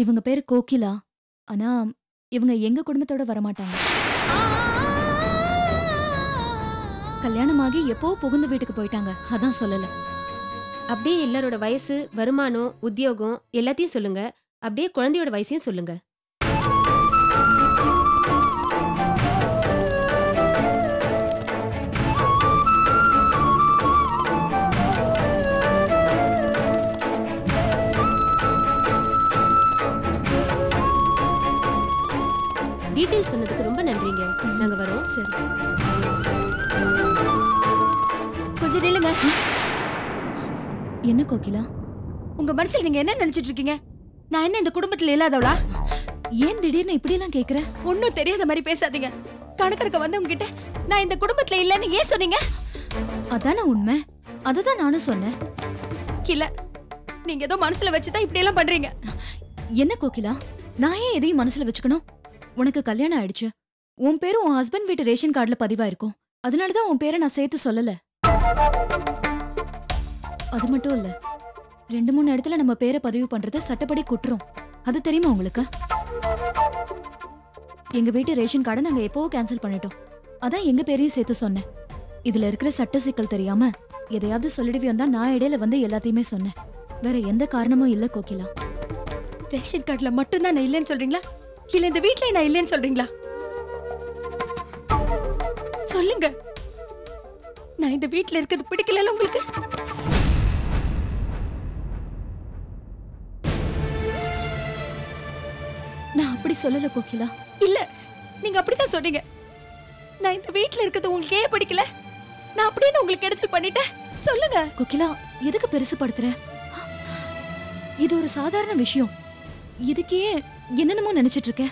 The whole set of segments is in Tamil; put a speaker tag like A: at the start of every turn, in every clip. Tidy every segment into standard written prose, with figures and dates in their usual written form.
A: இவங்க பேரு கோகிலா. ஆனா இவங்க எங்க குடும்பத்தோட வரமாட்டாங்க. கல்யாணமாகி எப்போ புகுந்த வீட்டுக்கு போயிட்டாங்க. அதான் சொல்லல.
B: அப்படியே எல்லாரோட வயசு, வருமானம், உத்தியோகம் எல்லாத்தையும் சொல்லுங்க. அப்படியே குழந்தையோட வயசையும் சொல்லுங்க. டீடைல் சொன்னதுக்கு ரொம்ப நன்றிங்க. நாங்க வரோம்.
A: சரி, கொஞ்சம் நில்லுங்க. என்ன கோகிலா,
C: உங்க மனசுல நீங்க என்ன நினைச்சிட்டு இருக்கீங்க? நான் என்ன இந்த குடும்பத்துல இல்லாதவளா?
A: ஏன் திடீர்னு இப்படி எல்லாம் கேக்குற?
C: ஒன்னும் தெரியாத மாதிரி பேசாதீங்க. கணக்கெடுக்க வந்தவங்க கிட்ட நான் இந்த குடும்பத்துல இல்லன்னு ஏன் சொன்னீங்க?
A: அதான உண்மை. அததான் நானும் சொன்னேன்.
C: இல்ல, நீங்க ஏதோ மனசுல வச்சுதான் இப்படி எல்லாம் பண்றீங்க.
A: என்ன கோகிலா, நான் ஏன் எதையும் மனசுல வச்சுக்கணும்? உனக்கு கல்யாணம் ஆயிடுச்சு. உன் பேரு உன் ஹஸ்பண்ட் வீட்டு ரேஷன் கார்டுல பதிவாயிருக்கும். அதனாலதான் உன் பேரை நான் சேர்த்து சொல்லல. அது மட்டும் இல்ல, 2-3 இடத்துல நம்ம பேரை பதிவு பண்றது சட்டப்படி குற்றம். அது தெரியுமா உங்களுக்கு? எங்க வீட்டு ரேஷன் கார்டை நாங்க எப்போ கேன்சல் பண்ணிட்டோம். அதான் எங்க பேரையும் சேர்த்து சொன்னேன். இதுல இருக்கிற சட்ட சிக்கல் தெரியாம எதையாவது சொல்லிடுவியோம் தான் நான் இடையில வந்து எல்லாத்தையுமே சொன்னேன். வேற எந்த காரணமும் இல்ல கோகிலா.
C: ரேஷன் கார்டுல மட்டும்தான் நான் இல்லைன்னு சொல்றீங்களா, இல்ல இந்த வீட்லயே நான் இல்லைன்னு சொல்றீங்களா? சொல்லுங்க. நான் இந்த வீட்ல இருக்கிறது பிடிக்கல உங்களுக்கு?
A: நான் அப்படி சொல்லல கோகிலா.
C: இல்ல, நீங்க அப்படிதான் சொன்னீங்க. நான் இந்த வீட்ல இருக்கிறது உங்களுக்கு ஏன் பிடிக்கல? நான் அப்படின்னு உங்களுக்கு எடுத்து பண்ணிட்டேன். சொல்லுங்க
A: கோகிலா, எதுக்கு பெருசு படுத்துற? இது ஒரு சாதாரண விஷயம். இதுக்கே என்னென்னமோ நினைச்சிட்டு இருக்க.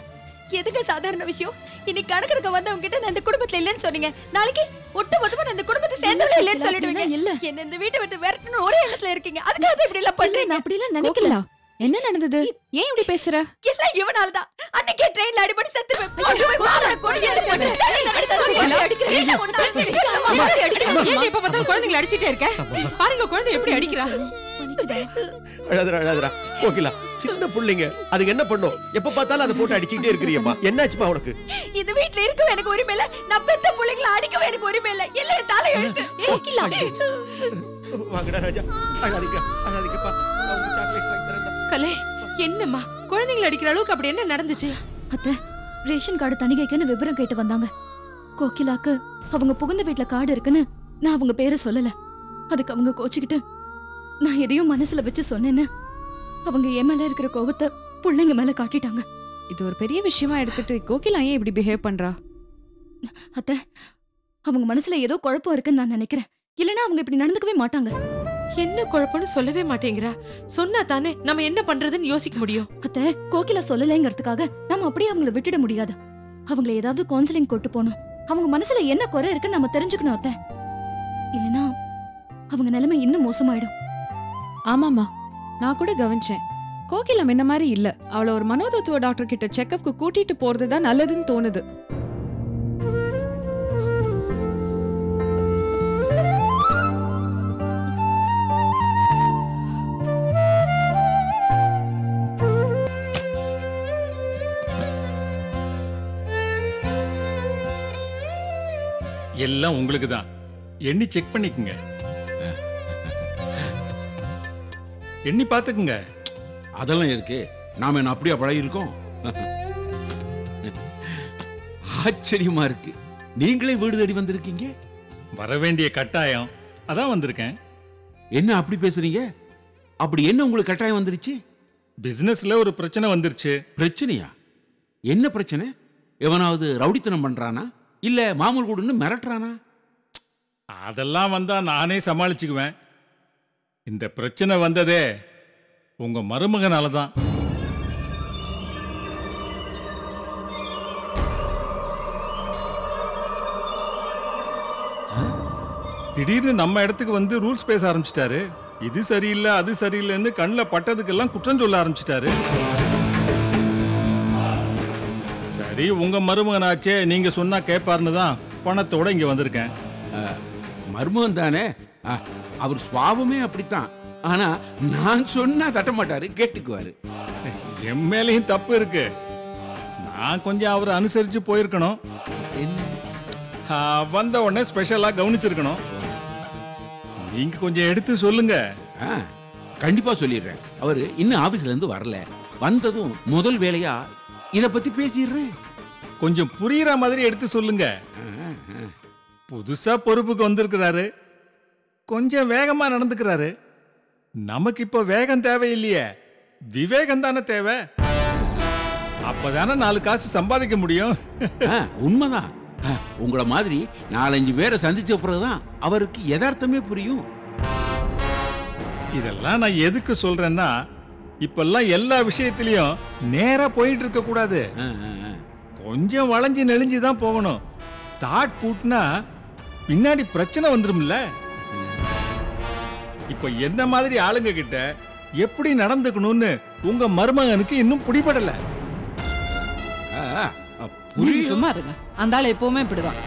C: எதுங்க சாதாரண விஷயம்? இன்னைக்கு கணக்கெடுக்க வந்தவங்க கிட்ட நான் இந்த குடும்பத்துல இல்லன்னு சொன்னீங்க. நாளைக்கு ஒட்டு மொத்தமா நான் இந்த குடும்பத்தை சேர்ந்தவளே இல்லன்னு சொல்லிடுவீங்க.
A: இல்ல,
C: என்ன இந்த வீட்டை விட்டு விரட்டணும் ஒரே இடத்துல இருக்கீங்க. அதுக்காக இப்படி எல்லாம் பண்றீங்க.
A: நான் அப்படி எல்லாம் நினைக்கல.
D: என்ன நடந்தது? ஏன் இப்படி பேசுற?
C: எல்லாம் இவனாலதான். அன்னைக்கே ட்ரெயின்ல அடிபடி செத்து
E: இப்ப பார்த்தாலும் குழந்தைங்களை அடிச்சிட்டே இருக்க. பாருங்க குழந்தை எப்படி அடிக்கிறா.
F: அழாதரா அழாதரா கோகிலா, சின்ன புள்ளைங்க அதுக்கு என்ன பண்ணும்? எப்ப பார்த்தாலும் அதை போட்டு அடிச்சுக்கிட்டே இருக்கிறியம்மா. என்னாச்சுமா உனக்கு?
C: இந்த வீட்ல இருக்கவே எனக்கு உரிமை இல்ல. நான் பெத்த பிள்ளைங்களை அடிக்கவே எனக்கு உரிமை இல்ல. இல்ல தலை எழுத்து.
D: கோகிலா,
F: வாங்கடா ராஜா, அழாதீங்க அழாதீங்கப்பா. அவங்க சாக்லேட் வாங்கி தரேன்டா.
E: கலை, என்னம்மா குழந்தைங்களை அடிக்கிற அளவுக்கு அப்படி என்ன நடந்துச்சு?
A: அத்தை, ரேஷன் கார்டு தணிகைக்குன்னு விவரம் கேட்டு வந்தாங்க. கோகிலாக்கு அவங்க புகுந்த வீட்ல கார்டு இருக்குன்னு நான் அவங்க பேரை சொல்லல. அதுக்கு அவங்க கோச்சிக்கிட்டு நான் எதையும் மனசுல வச்சு சொன்னேன்னு அவங்க என் மேல இருக்கிற கோபத்தை பிள்ளைங்க மேல காட்டிட்டாங்க.
D: இது ஒரு பெரிய விஷயமா எடுத்துட்டு கோகிலா ஏன் இப்படி பிஹேவ் பண்றா?
A: அத்தை, அவங்க மனசுல ஏதோ குழப்பம் இருக்குன்னு நான் நினைக்கிறேன். இல்லனா அவங்க இப்படி நடந்துக்கவே மாட்டாங்க.
E: என்ன குழப்பம்னு சொல்லவே மாட்டேங்கிறா. சொன்னா தானே நம்ம என்ன பண்றதுன்னு யோசிக்க முடியும்.
A: அத்தை, கோகிலா சொல்லலைங்கிறதுக்காக நம்ம அப்படியே அவங்கள விட்டுட முடியாது. அவங்கள ஏதாவது கவுன்சிலிங் கொண்டு போகணும். அவங்க மனசுல என்ன குறை இருக்குன்னு நம்ம தெரிஞ்சுக்கணும் அத்தை. இல்லனா அவங்க நிலைமை இன்னும் மோசமாயிடும்.
D: ஆமாமா, நான் கூட கவனிச்சேன். கோகிலா இந்த மாதிரி இல்ல. அவளை ஒரு மனோதத்துவ டாக்டர் கிட்ட செக்அப்க்கு கூட்டிட்டு போறதுதான் நல்லதுன்னு தோணுது.
G: எல்லாம் உங்களுக்கு தான். எண்ணி செக் பண்ணிக்கங்க. எண்ணி பாத்துக்குங்க.
H: அதெல்லாம் எதுக்கு? நாம என்ன அப்படியே பழகி இருக்கோம்? ஆச்சரியமா இருக்கு, நீங்களே வீடு தேடி வந்திருக்கீங்க.
G: வர வேண்டிய கட்டாயம், அதான் வந்திருக்கேன்.
H: என்ன அப்படி பேசுறீங்க? அப்படி என்ன உங்களுக்கு கட்டாயம் வந்துருச்சு?
G: பிசினஸ்ல ஒரு பிரச்சனை வந்துருச்சு.
H: பிரச்சனையா? என்ன பிரச்சனை? எவனாவது ரவுடித்தனம் பண்றானா, இல்ல மாமூல் கூடுன்னு மிரட்டுறானா?
G: அதெல்லாம் வந்தா நானே சமாளிச்சுக்குவேன். இந்த பிரச்சனை வந்ததே உங்க மருமகனால தான். திடீர்னு நம்ம இடத்துக்கு வந்து ரூல்ஸ் பேச ஆரம்பிச்சிட்டாரு. இது சரியில்லை அது சரியில்லைன்னு கண்ணில் பட்டதுக்கெல்லாம் குற்றம் சொல்ல ஆரம்பிச்சிட்டாரு. சரி உங்க மருமகனாச்சே நீங்க சொன்னா கேட்பாருன்னு தான் பணத்தோட இங்க வந்திருக்கேன்.
H: மருமகன் தானே, அவர் சுவாவமே அப்படித்தான். ஆனா நான் சொன்னா தட்ட மாட்டாரு, கேட்டுக்குவாரு.
G: என் மேலேயும் தப்பு இருக்கு. நான் கொஞ்சம் அவரை அனுசரிச்சு போயிருக்கணும். வந்த உடனே ஸ்பெஷலா கவனிச்சிருக்கணும். நீங்க கொஞ்சம் எடுத்து சொல்லுங்க.
H: கண்டிப்பா சொல்லிடுறேன். அவரு இன்னும் ஆபீஸ்ல இருந்து வரல. வந்ததும் முதல் வேலையா இத பத்தி பேசிடுறேன்.
G: கொஞ்சம் புரியுற மாதிரி எடுத்து சொல்லுங்க. புதுசா பொறுப்புக்கு வந்திருக்கிறாரு, கொஞ்சம் வேகமா நடந்துக்கிறாரு. நமக்கு இப்ப வேகம் தேவையில்லையே, விவேகம் தானே தேவை. அப்பதானே 4 காசு சம்பாதிக்க முடியும்.
H: உண்மைதான். உங்களை மாதிரி 4-5 பேரை சந்திச்ச பிறகுதான் அவருக்கு யதார்த்தமே புரியும்.
G: இதெல்லாம் நான் எதுக்கு சொல்றேன்னா, இப்பெல்லாம் எல்லா விஷயத்திலையும் நேரா போயிட்டு இருக்க கூடாது. கொஞ்சம் வளைஞ்சு நெளிஞ்சுதான் போகணும். தாட் பூட்னா பின்னாடி பிரச்சனை வந்துரும்ல. இப்ப என்ன மாதிரி ஆளுங்க கிட்ட எப்படி நடந்துக்கணும்னு உங்க மருமகனுக்கு இன்னும் பிடிபடல.
I: சும்மா இருங்க. அந்த ஆள் எப்பவுமே இப்படிதான்.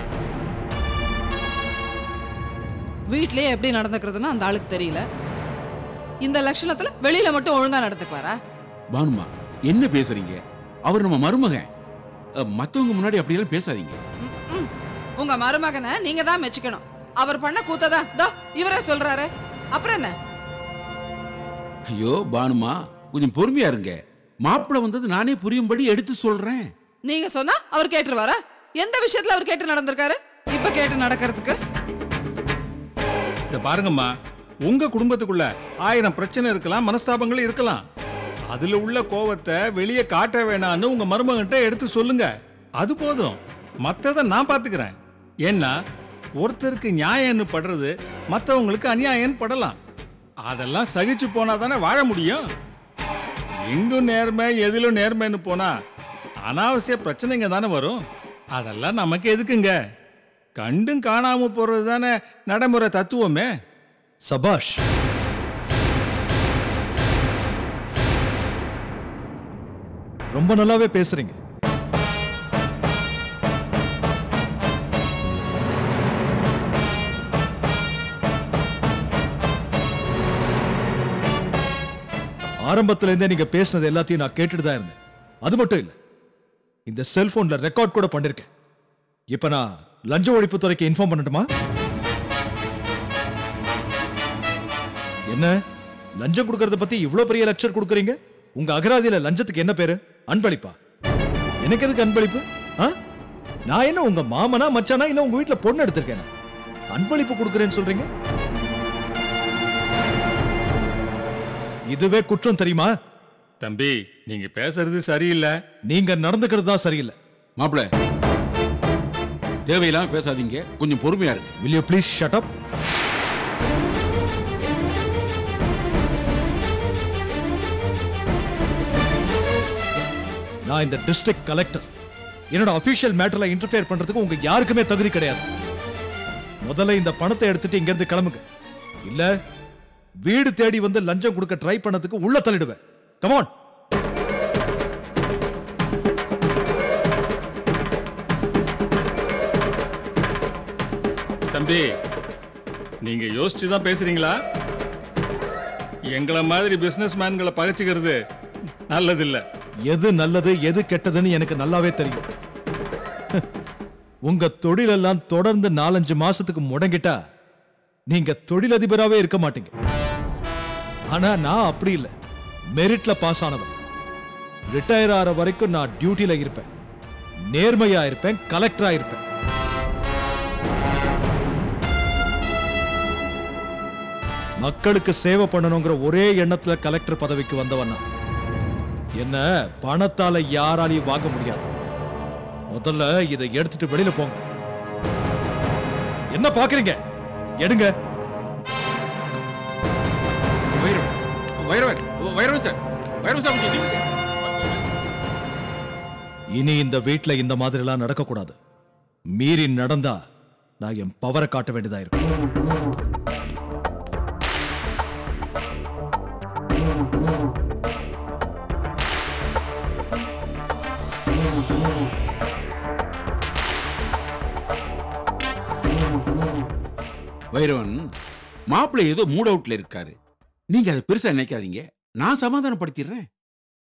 I: வீட்லயே எப்படி நடந்துக்கிறதுன்னு அந்த ஆளுக்கு தெரியல. இந்த லட்சணத்துல வெளியில மட்டும் ஒழுங்கா நடந்துக்குவாரா?
H: பானுமா, என்ன பேசுறீங்க? அவர் நம்ம மருமகன். மத்தவங்க முன்னாடி அப்படியெல்லாம் பேசாதீங்க.
I: உங்க மருமகனை நீங்க தான் மெச்சுக்கணும். அவர் பண்ண கூத்ததான் இவரே சொல்றாரு. அப்புறம் என்ன?
H: ஐயோ பானுமா, கொஞ்சம் பொறுமையா இருங்க. மாப்பிள்ள வந்தது நானே புரியும்படி எடுத்து சொல்றேன்.
I: நீங்க சொன்னா அவர் கேட்டுருவாரா? எந்த விஷயத்துல அவர் கேட்டு நடந்திருக்காரு? இப்ப கேட்டு நடக்கிறதுக்கு
G: இத பாருங்கம்மா, உங்க குடும்பத்துக்குள்ள 1000 பிரச்சனை இருக்கலாம், மனஸ்தாபங்கள் இருக்கலாம். அதுல உள்ள கோவத்தை வெளியே காட்ட வேணான்னு உங்க மருமகன்கிட்ட எடுத்து சொல்லுங்க. அது போதும். மத்தத நான் பாத்துக்கிறேன். ஏன்னா ஒருத்தருக்கு நியாயம்னு படுறது மற்றவங்களுக்கு அநியாயம் படலாம். அதெல்லாம் சகிச்சு போனா தானே வாழ முடியும். எங்கும் நேர்மை எதிலும் நேர்மைன்னு போனா அனாவசிய பிரச்சனைங்க தானே வரும். அதெல்லாம் நமக்கு எதுக்குங்க? கண்டும் காணாம போறது தானே நடைமுறை தத்துவமே.
J: சபாஷ். ரொம்ப நல்லாவே பேசுறீங்க. ஆரம்பத்துல இருந்தே நீங்க பேசினது எல்லாத்தையும் நான் கேட்டுட்டு தான் இருந்தேன். அது மட்டும் இல்ல, இந்த செல்போன்ல ரெக்கார்ட் கூட பண்ணிருக்கேன். இப்ப நான் லஞ்ச ஒழிப்பு துறைக்கு இன்ஃபார்ம் பண்ணட்டுமா? என்ன லஞ்சம் கொடுக்கறத பத்தி இவ்வளவு பெரிய லெக்சர் கொடுக்கறீங்க? உங்க அகராதியில லஞ்சத்துக்கு என்ன பேரு? அன்பளிப்பா. எனக்கு எதுக்கு அன்பளிப்பு? நான் என்ன உங்க மாமனா மச்சானா இல்ல உங்க வீட்டுல பொண்ணு எடுத்திருக்கேன்? அன்பளிப்பு கொடுக்கறேன்னு சொல்றீங்க? இதுவே குற்றம் தெரியுமா?
G: தம்பி, நீங்க பேசுறது சரியில்லை.
J: நீங்க நடந்துக்கிறது தான் சரியில்லை.
H: மாப்பிள்ள, தேவையில்லாம பேசாதீங்க, கொஞ்சம் பொறுமையா இருக்கு.
J: Will you please shut up? நான் இந்த டிஸ்ட்ரிக்ட் கலெக்டர். என்னோட அபிஷியல் மேட்டர்ல இன்டர்ஃபியர் பண்றதுக்கு உங்க யாருக்குமே தகுதி கிடையாது. முதல்ல இந்த பணத்தை எடுத்துட்டு இங்க இருந்து கிளம்புங்க. இல்ல வீடு தேடி வந்து லஞ்சம் கொடுக்க ட்ரை பண்ணதுக்கு உள்ள தள்ளிடுவேன். Come on.
G: தம்பி, நீங்க யோசிச்சு தான் பேசுறீங்களா? எங்களை மாதிரி பிசினஸ் மேன்களை பகைச்சுக்கிறது நல்லதில்லை.
J: எது நல்லது எது கெட்டதுன்னு எனக்கு நல்லாவே தெரியும். உங்க தொழிலெல்லாம் தொடர்ந்து 4-5 மாசத்துக்கு முடங்கிட்டா நீங்க தொழிலதிபராகவே இருக்க மாட்டீங்க. ஆனா நான் அப்படி இல்லை. மெரிட்ல பாஸ் ஆனவன். ரிட்டையர் ஆகிற வரைக்கும் நான் டியூட்டில இருப்பேன். நேர்மையா இருப்பேன், கலெக்டரா இருப்பேன். மக்களுக்கு சேவை பண்ணணுங்கிற ஒரே எண்ணத்துல கலெக்டர் பதவிக்கு வந்தவனா. என்ன பணத்தால யாராலையும் வாங்க முடியாது. முதல்ல இதை எடுத்துட்டு வெளியில போங்க. என்ன பாக்குறீங்க? எடுங்க. இனி இந்த வீட்டுல இந்த மாதிரி எல்லாம் நடக்க கூடாது. மீறி நடந்தா நான் என் பவரை காட்ட வேண்டியதா இருக்கும்.
H: வைரவன் மாப்பிள்ளை ஏதோ மூட் அவுட்ல இருக்காரு. நீங்க அதை பெருசா நினைக்காதீங்க, நான் சமாதானப்படுத்திடுறேன்.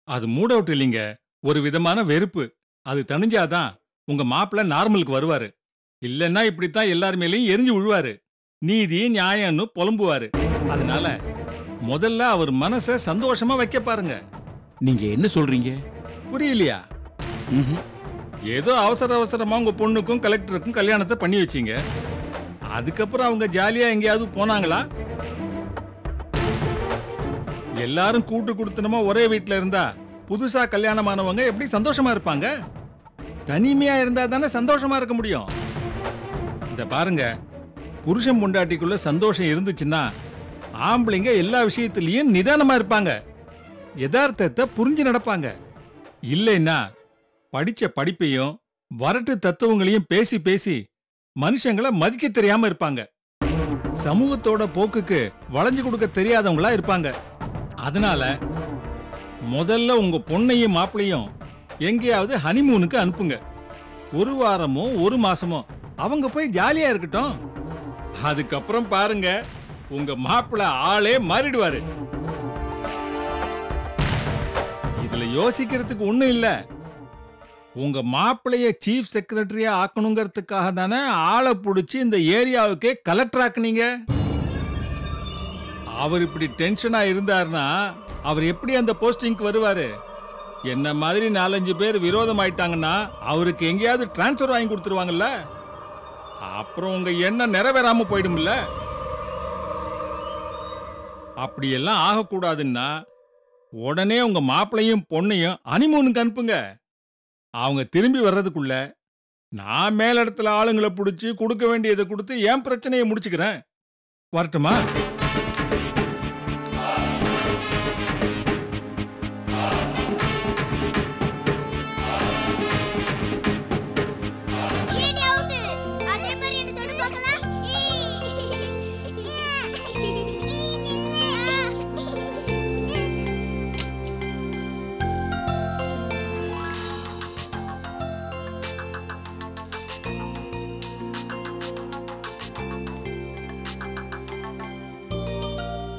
G: அது மூட் அவுட் இல்லைங்க, ஒரு விதமான வெறுப்பு. அது தணிஞ்சாதான் உங்க மாப்பிள்ளை நார்மலுக்கு வருவாரு. இல்லைன்னா இப்படித்தான் எல்லார் மேலேயும் எரிஞ்சு விழுவாரு, நீதி நியாயம்னு புலம்புவாரு. அதனால முதல்ல அவர் மனசை சந்தோஷமா வைக்க பாருங்க.
H: நீங்க என்ன சொல்றீங்க?
G: புரியலையா? ஏதோ அவசர அவசரமா உங்க பொண்ணுக்கும் கலெக்டருக்கும் கல்யாணத்தை பண்ணி வச்சீங்க. அதுக்கப்புறம் அவங்க ஜாலியா எங்கேயாவது போனாங்களா? எல்லாரும் கூட்டு குடுத்தனமா ஒரே வீட்டுல இருந்தா புதுசா கல்யாணமானவங்க எப்படி சந்தோஷமா இருப்பாங்க? தனிமையா இருந்தா தானே சந்தோஷமா இருக்க முடியும். இந்த பாருங்க, புருஷன் பொண்டாட்டிக்குள்ள சந்தோஷம் இருந்துச்சுன்னா ஆம்பளைங்க எல்லா விஷயத்திலயும் நிதானமா இருப்பாங்க, யதார்த்தத்தை புரிஞ்சு நடப்பாங்க. இல்லைன்னா படிச்ச படிப்பையும் வரட்டு தத்துவங்களையும் பேசி பேசி மனுஷங்களை மதிக்க தெரியாம இருப்பாங்க. சமூகத்தோட போக்குக்கு வளைஞ்சு கொடுக்க தெரியாதவங்களா இருப்பாங்க. அதனால முதல்ல உங்க பொண்ணையும் மாப்பிளையும் எங்கேயாவது ஹனிமூனுக்கு அனுப்புங்க. ஒரு வாரமோ ஒரு மாசமோ அவங்க போய் ஜாலியா இருக்கட்டும். அதுக்கப்புறம் பாருங்க, உங்க மாப்பிள்ளை ஆளே மாறிடுவாரு. இதுல யோசிக்கிறதுக்கு ஒண்ணும் இல்ல. உங்க மாப்பிளைய சீஃப் செக்ரட்டரியா ஆக்கணுங்கிறதுக்காக தானே ஆளை பிடிச்சி இந்த ஏரியாவுக்கே கலெக்டர் ஆக்குனீங்க. அவர் இப்படி டென்ஷனா இருந்தாருன்னா அவர் எப்படி அந்த போஸ்டிங்க்கு வருவாரு? என்ன மாதிரி 4-5 பேர் விரோதம் ஆயிட்டாங்கன்னா அவருக்கு எங்கேயாவது டிரான்ஸ்பர் வாங்கி கொடுத்துருவாங்கல்ல. அப்புறம் உங்க எண்ணம் நிறைவேறாம போயிடும்ல. அப்படியெல்லாம் ஆகக்கூடாதுன்னா உடனே உங்க மாப்பிளையும் பொண்ணையும் ஹனிமூனுக்கு அனுப்புங்க. அவங்க திரும்பி வர்றதுக்குள்ள நான் மேலிடத்துல ஆளுங்களை பிடிச்சி கொடுக்க வேண்டியதை கொடுத்து என் பிரச்சனையை முடிச்சுக்கிறேன். வரட்டுமா?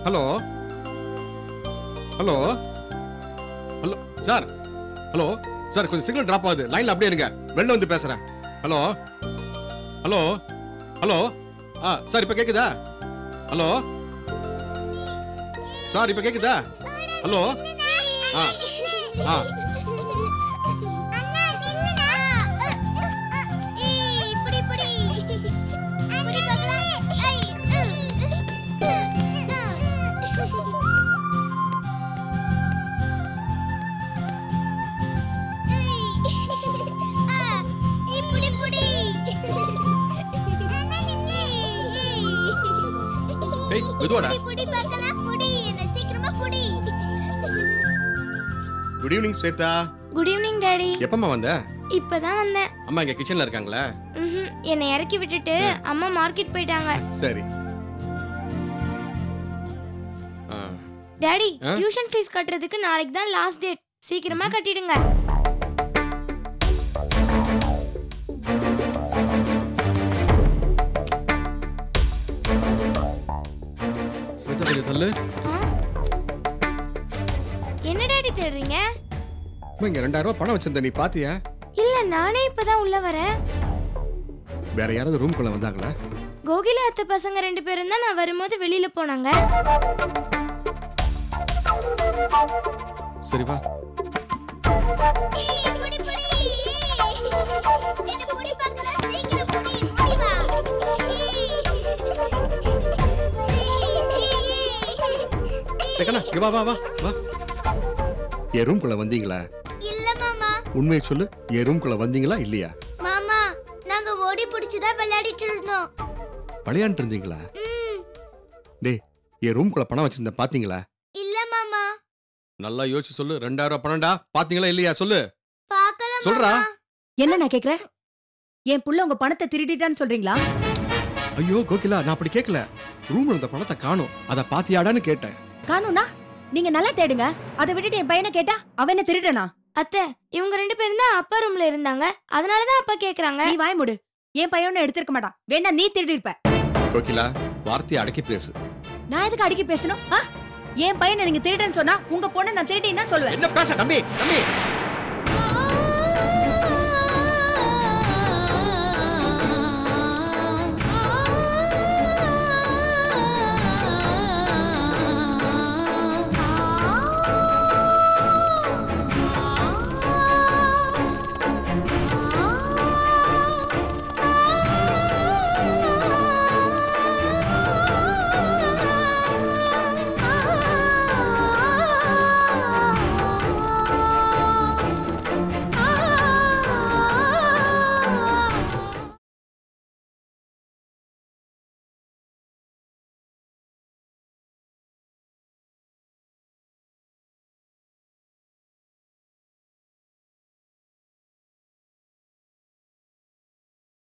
K: Hello hello hello sir, hello sir, கொஞ்சம் சிக்னல் டிராப் ஆகுது, லைன்ல அப்படியே இருங்க, வெளில வந்து பேசுறேன். ஹலோ ஹலோ ஹலோ சார், இப்ப கேக்குதா? ஹலோ சார், இப்ப கேக்குதா? Hello ah ah good evening Shweta.
L: Good evening daddy.
K: எப்பமா வந்த?
L: இப்பதான் வந்தேன்.
K: அம்மா இங்க கிச்சன்ல இருக்காங்களா?
L: என்னை இறக்கி விட்டுட்டு அம்மா மார்க்கெட் போயிட்டாங்க.
K: சரி.
L: டாடி, டியூஷன் ஃபீஸ் கட்டுறதுக்கு நாளைக்கு தான் லாஸ்ட் டேட், சீக்கிரமா கட்டிடுங்க.
K: ஸ்வேதா, கொஞ்சம் தள்ளு.
L: என்ன டாடி தேடுறீங்க?
K: இங்க 2000 ரூபாய் பணம் வச்சிருந்த, நீ பாத்தியா?
L: இல்ல, நானே இப்பதான் உள்ள வரேன்.
K: வேற யாராவது ரூம்குள்ள வந்தாங்களா?
L: கோகிலா அத்தை பசங்க 2 பேரும் தான் நான் வரும்போது வெளியில போனாங்க.
K: சரி வா. வா வா வா வா. என் ரூம்குள்ள வந்தீங்களா?
L: இல்ல மாமா.
K: உண்மையை சொல்லு, என் ரூம்குள்ள வந்தீங்களா இல்லையா?
L: மாமா, நாங்க ஓடி பிடிச்சுதான் விளையாடிட்டு இருந்தோம்.
K: விளையாண்டு இருந்தீங்களா? டேய், என் ரூம்குள்ள பணம் வச்சிருந்த பாத்தீங்களா?
L: இல்ல மாமா.
K: நல்லா யோசிச்சு சொல்லு. 2000 ரூபாய் பணம்டா, பாத்தீங்களா இல்லையா சொல்லு.
L: பார்க்கல
K: சொல்றா.
C: என்ன நான் கேக்குறேன்? என் புள்ள உங்க பணத்தை திருடிட்டான்னு சொல்றீங்களா?
K: ஐயோ கோகிலா, நான் அப்படி கேட்கல. ரூம்ல இருந்த பணத்தை காணோம், அத பாத்தியாடான்னு கேட்டேன்.
C: காணும்னா நீங்க நல்லா தேடுங்க. அதை விட்டுட்டு என் பையனை கேட்டா அவன் என்ன திருடனா?
L: அத்தை, இவங்க 2 பேரும் தான் அப்பா ரூம்ல இருந்தாங்க, அதனாலதான் அப்பா கேக்குறாங்க.
C: நீ வாய் மூடு. என் பையனை எடுத்திருக்க மாட்டான். வேணா நீ திருடி இருப்ப.
K: கோகிலா, வார்த்தையை அடக்கி பேசு.
C: நான் எதுக்கு அடக்கி பேசணும்? என் பையனை நீங்க திருடன்னு சொன்னா உங்க பொண்ணை நான் திருடின்னு தான் சொல்லுவேன்.
K: என்ன பேச தம்பி?